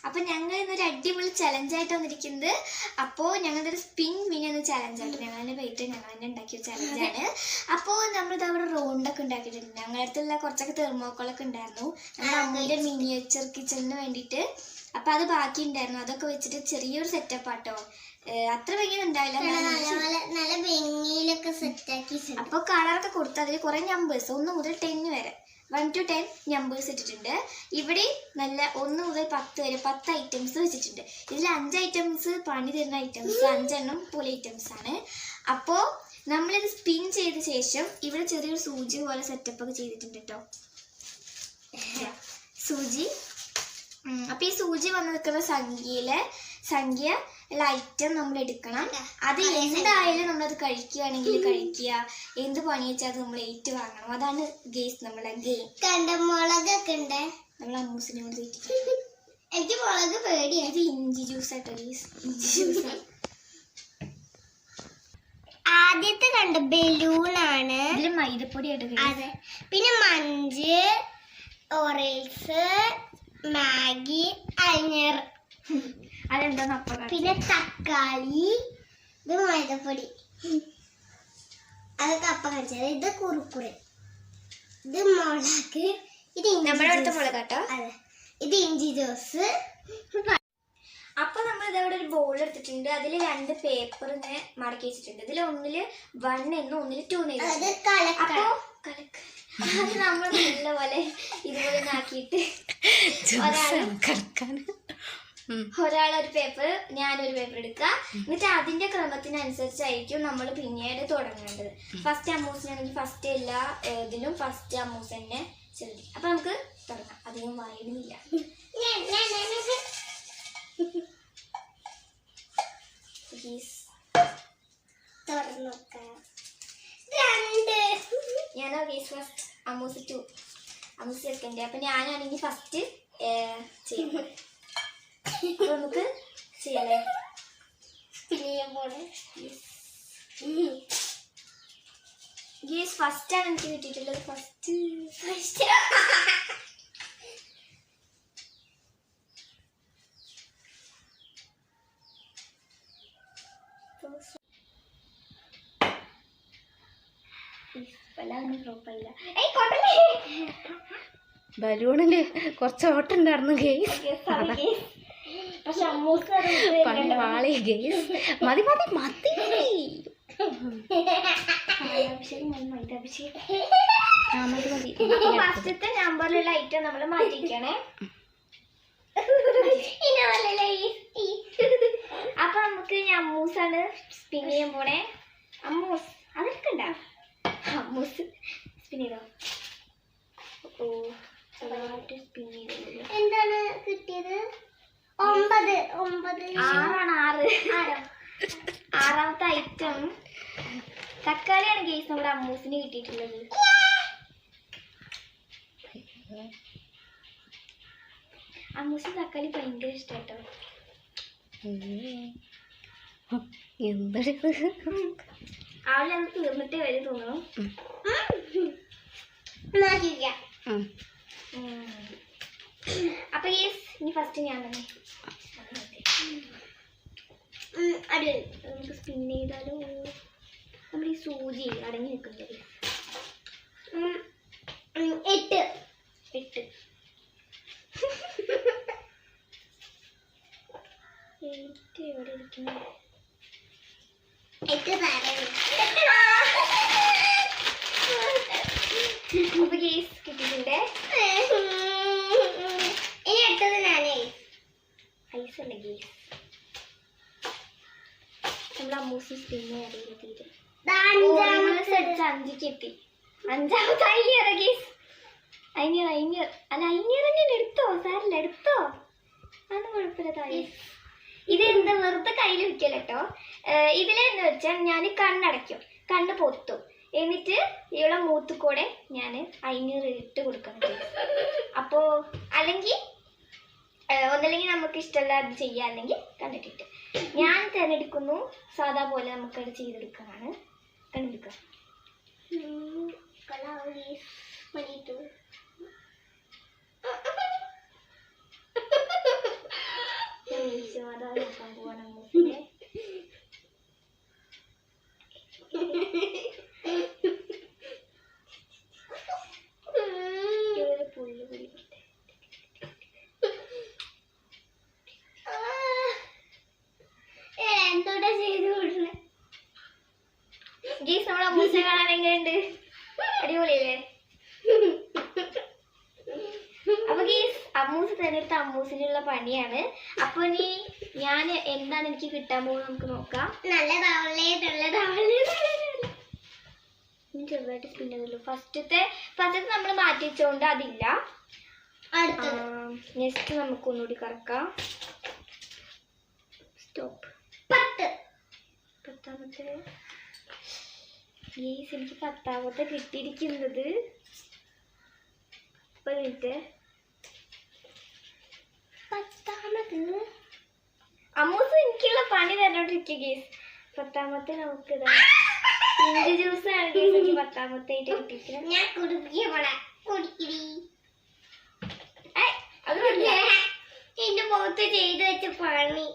അപ്പോൾ ഞങ്ങൾ ഇന്നൊരു അടിപൊളി ചലഞ്ചായിട്ട് വന്നിരിക്കുന്നത്. അപ്പോൾ ഞങ്ങളുടെ ഒരു സ്പിൻ മിനി എന്ന ചലഞ്ചായിട്ട് ഞങ്ങളുടെ പേറ്റ് ഞങ്ങൾ തന്നെ ഉണ്ടാക്കിയ ചലഞ്ചാണ്. അപ്പോൾ നമ്മളിത് അവിടെ റൗണ്ടൊക്കെ ഉണ്ടാക്കിയിട്ടുണ്ട്. ഞങ്ങളുടെ അടുത്തുള്ള കുറച്ചൊക്കെ തെർമോക്കോളൊക്കെ ഉണ്ടായിരുന്നു ഞങ്ങളുടെ അമ്മൂൻ്റെ മിനിയേച്ചർ കിച്ചണിന് വേണ്ടിയിട്ട്. അപ്പോൾ അത് ബാക്കി ഉണ്ടായിരുന്നു. അതൊക്കെ വെച്ചിട്ട് ചെറിയൊരു സെറ്റപ്പ് ആട്ടോ. അത്ര ഭംഗി ഉണ്ടാവില്ല, നല്ല ഭംഗിയിലൊക്കെ സെറ്റാക്കി. അപ്പോൾ കളറൊക്കെ കൊടുത്ത് അതിൽ കുറേ നമ്പേഴ്സ് 1 മുതൽ 10 വരെ 1 to 10 നമ്പേഴ്സ് ഇട്ടിട്ടുണ്ട്. ഇവിടെ നല്ല 1 മുതൽ 10 വരെ 10 ഐറ്റംസ് വെച്ചിട്ടുണ്ട്. ഇതിൽ 5 ഐറ്റംസ് പണി തരുന്ന ഐറ്റംസ്, 5 എണ്ണം പോലെ ഐറ്റംസ് ആണ്. അപ്പോൾ നമ്മളിത് സ്പിൻ ചെയ്ത ശേഷം ഇവിടെ ചെറിയൊരു സൂചി പോലെ സെറ്റപ്പ് ഒക്കെ ചെയ്തിട്ടുണ്ട് കേട്ടോ, സൂചി. അപ്പോൾ ഈ സൂചി വന്ന് നിൽക്കുന്ന സംഖ്യ ഉള്ള ഐറ്റം നമ്മൾ എടുക്കണം. അത് എന്തായാലും നമ്മളത് കഴിക്കുകയാണെങ്കിൽ കഴിക്കുക, എന്ത് പണി വെച്ചാൽ അത് നമ്മൾ ഏറ്റു വാങ്ങണം. അതാണ് ഗെയ്സ് നമ്മളെ ഗെയിം. മുളകൊക്കെ ഉണ്ട്. നമ്മൾ അമ്മൂസിനെ കൊണ്ട് തീറ്റി. എനിക്ക് മുളക് പേടിയാണ്. ഇത് ഇഞ്ചി ജ്യൂസ് ആട്ടോ ഗെയ്സ്, ഇഞ്ചി ജ്യൂസ്. ആദ്യത്തെ കണ്ട ബലൂണാണ്. ഇതിൽ മൈദപ്പൊടി ആയിട്ട്. അതെ, പിന്നെ മഞ്ച്, ഓറേൽസ്, മാഗി, അൽഞ്ഞർ, അതെന്താന്ന് അപ്പം. പിന്നെ തക്കാളി, ഇത് മൈദപ്പൊടി, അതൊക്കെ അപ്പം കഴിച്ചത്. ഇത് കുറുക്കുറെ, ഇത് മുളക്, ഇത് നമ്മുടെ അടുത്ത മുളക് കേട്ടോ. അതെ, ഇത് ഇഞ്ചി ജ്യൂസ്. അപ്പൊ നമ്മൾ ഇതവിടെ ഒരു ബോൾ എടുത്തിട്ടുണ്ട്. അതിൽ 2 പേപ്പർ ഇങ്ങനെ മടക്കി വെച്ചിട്ടുണ്ട്. ഇതിൽ ഒന്നില് 1 എന്നും ഒന്നില് 2 എന്നും. അപ്പൊ അത് നമ്മൾ നല്ലപോലെ ഇതുപോലെ ആക്കിയിട്ട് ഒരാളൊരു പേപ്പർ, ഞാനൊരു പേപ്പർ എടുക്കുക. എന്നിട്ട് അതിന്റെ ക്രമത്തിനനുസരിച്ചായിരിക്കും നമ്മൾ പിന്നീട് തുടങ്ങേണ്ടത്. ഫസ്റ്റ് അമ്മൂസിനാണെങ്കിൽ ഫസ്റ്റ് എല്ലാ ഇതിലും ഫസ്റ്റ് അമ്മൂസ് തന്നെ ശ്രദ്ധിക്കും. അപ്പൊ നമുക്ക് തുടങ്ങാം. അധികം വായിടുന്നില്ല. ഞാനോ ഗീസ് ഫസ്റ്റ്, അമ്മൂസ് 2, അമ്മൂസ് സെക്കൻഡ്. അപ്പൊ ഞാനാണെങ്കിൽ ഫസ്റ്റ് ചെയ്യുന്നത്. അപ്പൊ നമുക്ക് ചെയ്യലേ. ഗീസ് ഫസ്റ്റ് ആണ് എനിക്ക് കിട്ടിയിട്ടുള്ളത്. ഫസ്റ്റ് ബലൂണില് കുറച്ച് ഓട്ടുണ്ടായിരുന്നു ഗെയ്സ്. വാളി ഗെയ്സ്. മതി മതി മതി. ഫസ്റ്റത്തെ നമ്പറിലുള്ള ഐറ്റം നമ്മൾ മാറ്റിക്കണേ. അപ്പൊ നമുക്ക് അമ്മൂസാണ് സ്പിൻ ചെയ്യാൻ പോണേ. അമ്മൂസ് അതൊക്കെ ഉണ്ടാ. അമ്മൂസ് സ്പിൻ ചെയ്തോ. ഓ സ്പിൻ ചെയ്തോ. എന്താണ് കിട്ടിയത്? 9. 6ാമത്തെ ഐറ്റം തക്കാളിയാണ് ഗെയ്സ് നമ്മുടെ അമ്മൂസിന് കിട്ടിയിട്ടുള്ളത്. അമ്മൂസിന് തക്കാളി ഭയങ്കര ഇഷ്ടാട്ടോ. അവളെ അത് തീർന്നിട്ടേ വരും തോന്നുന്നു. അപ്പൊ ഗെയ്സ് ഇനി ഫസ്റ്റ് ഞാൻ തന്നെ നമുക്ക് സ്പിൻ ചെയ്താലോ. നമ്മൾ ഈ സൂചി അടങ്ങി നിൽക്കുന്നത് 8 എവിടെ ഇരിക്കുന്നു? അപ്പൊ ഗെയ്സ് കിട്ടിയിട്ടുണ്ട്. ഇനി ഇട്ടത് ഞാനേ ഐസല്ല ഗെയ്സ്. നമ്മൾ അമ്മൂസ് സ്പിന്നെ അറിയില്ല തീരെ. 5 എത്തി. 5ാമത്തെ അയ്യറ ഗെയ്സ്. അയ്യർ അല്ല അയ്യർ തന്നെ എടുത്തോ. സാറില്ല എടുത്തോ, അതൊന്നും കുഴപ്പമില്ല. താഴെ ഇത് എന്താ വെറുതെ കയ്യിൽ വെക്കല കേട്ടോ. ഇതിലെന്ന് വെച്ചാൽ ഞാൻ കണ്ണടയ്ക്കും, കണ്ണ് പൊത്തും, എന്നിട്ട് ഇവളെ മൂത്ത് കൂടെ ഞാൻ അയ്യർ ഇട്ട് കൊടുക്കണം. അപ്പോൾ അല്ലെങ്കിൽ ഒന്നല്ലെങ്കിൽ നമുക്ക് ഇഷ്ടമുള്ള അത് ചെയ്യാം, അല്ലെങ്കിൽ കണ്ടിട്ടിട്ട് ഞാൻ തിരഞ്ഞെടുക്കുന്നു. സാധാ പോലെ നമുക്കത് ചെയ്തെടുക്കാനാണ്. കണ്ടെടുക്കുക. താഴെ നോക്കാൻ പോവാണ് അമ്മൂസിനെ. ഇവിടെ പുല്ല് പിടിക്കട്ടെ. എന്തോട്ടാ ചെയ്ത് വിടണേ? ഗീസ് നമ്മളെ അമ്മൂസിനെ കാണാൻ എങ്ങനെയുണ്ട്? അടിപൊളിയല്ലേ? അപ്പൊ ഗീസ് അമ്മൂസ് തിരഞ്ഞെടുത്ത അമ്മൂസിനുള്ള പണിയാണ്. അപ്പൊ ഇനി ഞാൻ എന്താണ് എനിക്ക് കിട്ടാൻ പോകുന്നത് നമുക്ക് നോക്കാം. നല്ലതാവല്ലേ ഇനി ചെറുതായിട്ട് സ്പിൻ ചെയ്തല്ലോ. ഫസ്റ്റത്തെ നമ്മൾ മാറ്റി വെച്ചോണ്ട് അതില്ല. അടുത്തത് നെക്സ്റ്റ് നമുക്ക് ഒന്നുകൂടി കറക്കാം. സ്റ്റോപ്പ്. 10. പത്താമത്തെ ഗീസ് എനിക്ക് പത്താമത്തെ കിട്ടിയിരിക്കുന്നത്. ഒരു മിനിറ്റ്. പത്താമത് അമ്മൂസ് എനിക്കുള്ള പണി തന്നോണ്ടിരിക്കുക ഗീസ്. പത്താമത്തെ നമുക്ക് പിഞ്ച് ജ്യൂസ് ആണ് ഗീസ് എനിക്ക് പത്താമത്തെ ആയിട്ട് കിട്ടിയിരിക്കുന്നത്. ഞാൻ കുടിക്കടി അത് പറ്റില്ല. എന്റെ മുഖത്ത് ചെയ്ത് വെച്ച പണി.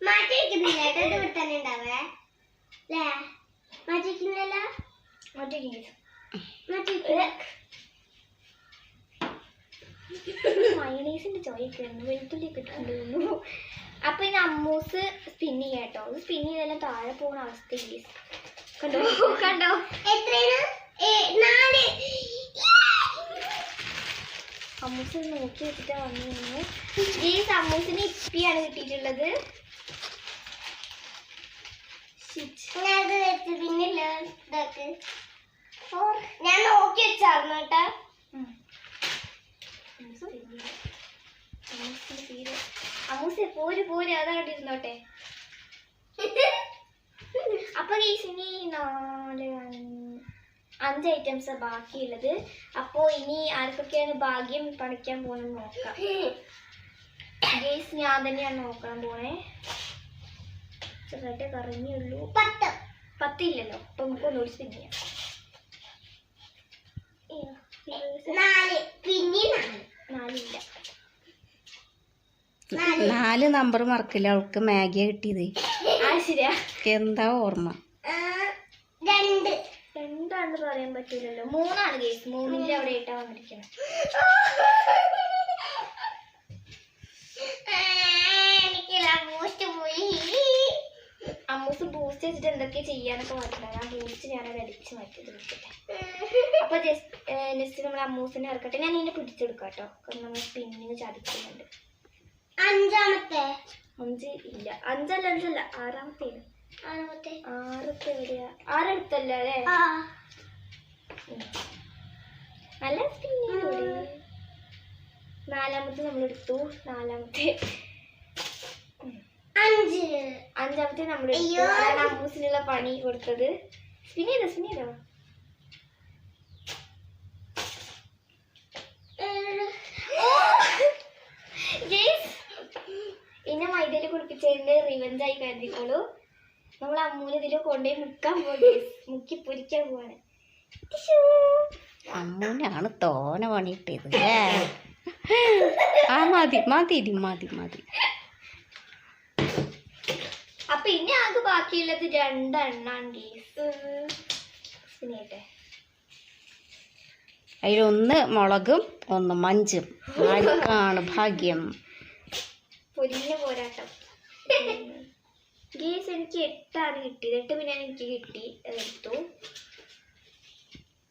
മാറ്റി വെക്കുന്നില്ല കേട്ടോ, ഇത് ഇവിടെ തന്നെ ഉണ്ടാവേ അല്ലേ? മാറ്റി വെക്കുന്നില്ല, മറ്റേ ഗീസ് മാറ്റി വെക്കില്ല. മയണൈസിന്റെ ചോയൊക്കെ വെളുത്തുള്ളി കിട്ടുന്നുണ്ടായിരുന്നു. അപ്പൊ ഇനി അമ്മൂസ് സ്പിൻ ചെയ്യാം കേട്ടോ. ഇത് സ്പിൻ ചെയ്തെല്ലാം താഴെ പോകുന്ന അവസ്ഥ ഗീസ്. കണ്ടോ കണ്ടോ? എത്രയാണ്? 4. അമ്മൂസ് നോക്കി വെച്ചിട്ടാ വന്നു. ഗീസ് അമ്മൂസിന് ഇപ്പിയാണ് കിട്ടിയിട്ടുള്ളത്. ഞാനത് വെച്ച് പിന്നില്ല ഇതാക്ക്. ഞാൻ നോക്കി വെച്ചായിരുന്നു കേട്ടാ. അമ്മൂസ് പോര് അതവിടെ ഇരുന്നോട്ടെ. അപ്പൊ ഗീസ് ഇനി 5 ഐറ്റംസ് ബാക്കിയുള്ളത്. അപ്പോ ഇനി ആർക്കൊക്കെയാണ് ഭാഗ്യം പണിക്കാൻ പോകുന്നത് നോക്കാം. ഗീസ് ഞാൻ തന്നെയാണ് നോക്കാൻ പോണേ. ചെറുതായിട്ട് കറങ്ങിയുള്ളൂ. 10 ഇല്ലല്ലോ. അപ്പൊ നമുക്ക് ഒന്നുകൂടി സ്പിൻ ചെയ്യാം. 4 പിന്നെ 4 ഇല്ല. 4 നമ്പർ മറക്കില്ല. അവൾക്ക് മാഗിയാ കിട്ടിയത്. ശരിയാ. എന്താ ഓർമ്മ? 2. എന്താണെന്ന് പറയാൻ പറ്റൂലല്ലോ. 3 ഗേസ്. 3ന്റെ അവിടെ ആയിട്ടാ വന്നിരിക്കുന്നത്. അമ്മൂസ് ബൂസ്റ്റ് വെച്ചിട്ട് എന്തൊക്കെ ചെയ്യാനൊക്കെ മാറ്റില്ല. ആ ബൂസ്റ്റ് ഞാനത് അടിച്ച് മാറ്റിയത് വിളിക്കട്ടെ. അപ്പൊ നെക്സ്റ്റ് നമ്മൾ അമ്മൂസിനെ ഇറക്കട്ടെ. ഞാൻ ഇതിനെ പിടിച്ചെടുക്കാം കേട്ടോ. കാരണം നമ്മൾ സ്പിന്നിങ് ചതിക്കുന്നുണ്ട്. 5 ഇല്ല. 5 അല്ല 6ാമത്തേന്. 6 എവിടെയാ? 6 എടുത്തല്ല അല്ലേ? നല്ല സ്പിന്നിങ്. 4ാമത്തെ നമ്മൾ എടുത്തു. 4ാമത്തെ 5ാമത്തെ നമ്മൾ എടുത്തു. അതാണ് അമ്മൂസിനുള്ള പണി കൊടുത്തത്. സ്പിൻ ചെയ്തോ. ഇന്നെ മൈദയിൽ കുളിപ്പിച്ചതിന്റെ റിവെഞ്ച് ആയി കരുതിക്കോളൂ. നമ്മൾ അമ്മൂനെ ഇതിൽ കൊണ്ടുപോയി മുക്കാൻ പോയി മുക്കി പൊരിക്കാൻ പോവാണ്. അമ്മൂനാണ് തോന പണിയിട്ടത്. മതി. അപ്പൊ ഇനി ആകെ ബാക്കിയുള്ളത് 2 എണ്ണാണ് ഗീസ്. പിന്നെ അതിലൊന്ന് മുളകും 1 മഞ്ചും. ആർക്കാണ് ഭാഗ്യം? പൊരിഞ്ഞ പോരാട്ടം. ഗീസ് എനിക്ക് 8 കിട്ടിയത്. 8 പിന്നെ എനിക്ക് കിട്ടി. അതെടുത്തു.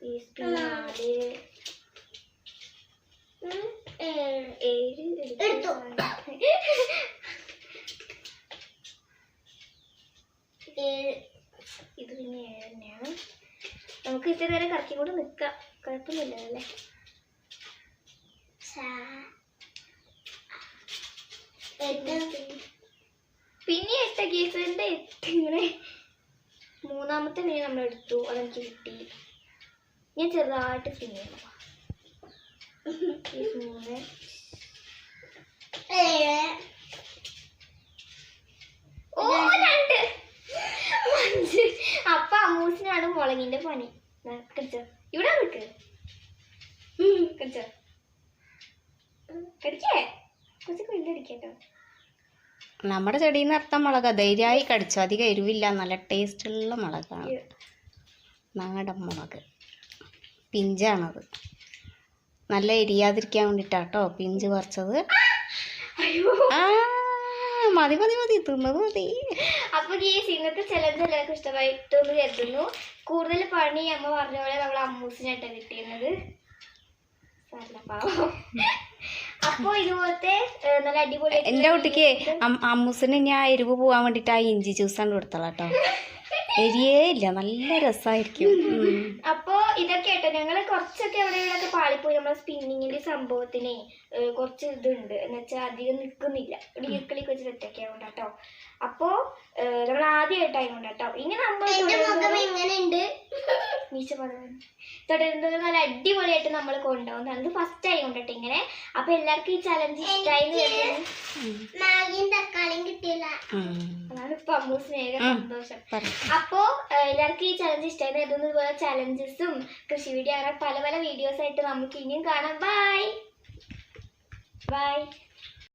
4 7 എടുത്തു. ഇത് പിന്നെ 7 തന്നെയാണ്. നമുക്ക് ഇത്ര നേരം കറക്കി കൂടെ നിൽക്കാം. കുഴപ്പമൊന്നുമില്ലല്ലേ? പിന്നെ 8 ഗീസിന്റെ 8 ഇങ്ങനെ 3ാമത്തെ മീൻ നമ്മൾ എടുത്തു. അതെനിക്ക് കിട്ടി. ഞാൻ ചെറുതായിട്ട് സ്പിൻ ചെയ്യണം. 3 2 5. അപ്പൊ അമ്മൂസിനാണ് മുളകിന്റെ പണി. കിച്ചോ ഇവിടെ നിൽക്ക്. കിച്ചോ കടിക്കേ കുറച്ച് കുഞ്ഞടിക്കട്ടോ. നമ്മുടെ ചെടിയിൽ നിന്ന് അർത്ഥം മുളകാ, ധൈര്യമായി കടിച്ചു. അധികം എരിവില്ല, നല്ല ടേസ്റ്റുള്ള മുളകാണ്, നാടൻ മുളക്. പിഞ്ചാണത്, നല്ല എരിയാതിരിക്കാൻ വേണ്ടിയിട്ടാട്ടോ പിഞ്ച് പറിച്ചത്. ആ മതി മതി മതി, തിന്നത് മതി. അപ്പൊ ഈ ഇന്നത്തെ ചലഞ്ച് എല്ലാവർക്കും ഇഷ്ടമായിട്ടെന്ന് കരുതുന്നു. കൂടുതൽ പണി അമ്മ പറഞ്ഞ പോലെ നമ്മൾ അമ്മൂസിനായിട്ടാണ് കിട്ടിയിരുന്നത്. അപ്പൊ ഇതുപോലത്തെ നല്ല അടിപൊളി എൻ്റെ കുട്ടിക്ക് അമ്മൂസിന് ഞാൻ എരിവ് പോകാൻ വേണ്ടിയിട്ട് ആ ഇഞ്ചി ജ്യൂസാണ് കൊടുത്തോളാം കേട്ടോ. എരിയേ ഇല്ല, നല്ല രസമായിരിക്കും. അപ്പോ ഇതൊക്കെ കേട്ടോ, ഞങ്ങള് കുറച്ചൊക്കെ എവിടെയൊക്കെ പാളിപ്പോയി. നമ്മളെ സ്പിന്നിങ്ങിന്റെ സംഭവത്തിന് കുറച്ച് ഇതുണ്ട് എന്ന് വെച്ചാൽ അധികം നിൽക്കുന്നില്ല, ഒരു ഈർക്കളിക്ക് വെച്ച് സെറ്റൊക്കെ ആവുണ്ട് കേട്ടോ. അപ്പോ നമ്മൾ ആദ്യമായിട്ടായതുകൊണ്ട് കേട്ടോ. ഇനി നമ്മൾ തുടരുന്നത് നല്ല അടിപൊളിയായിട്ട് നമ്മൾ കൊണ്ടുപോകുന്നതാണ്. ഇത് ഫസ്റ്റ് ആയതുകൊണ്ട് കേട്ടോ ഇങ്ങനെ. അപ്പൊ എല്ലാവർക്കും ഈ ചലഞ്ച് ഇഷ്ടമായി തക്കാളിയും കിട്ടിയില്ല, അതാണ് ഇപ്പൊ അമ്മൂ സ്നേഹ സന്തോഷം. അപ്പോ എല്ലാവർക്കും ഈ ചലഞ്ച് ഇഷ്ടമായി എഴുതുന്നത് പോലെ ചലഞ്ചസും കൃഷി വീഡിയോ അങ്ങനെ പല പല വീഡിയോസ് ആയിട്ട് നമുക്ക് ഇനിയും കാണാം. Bye bye.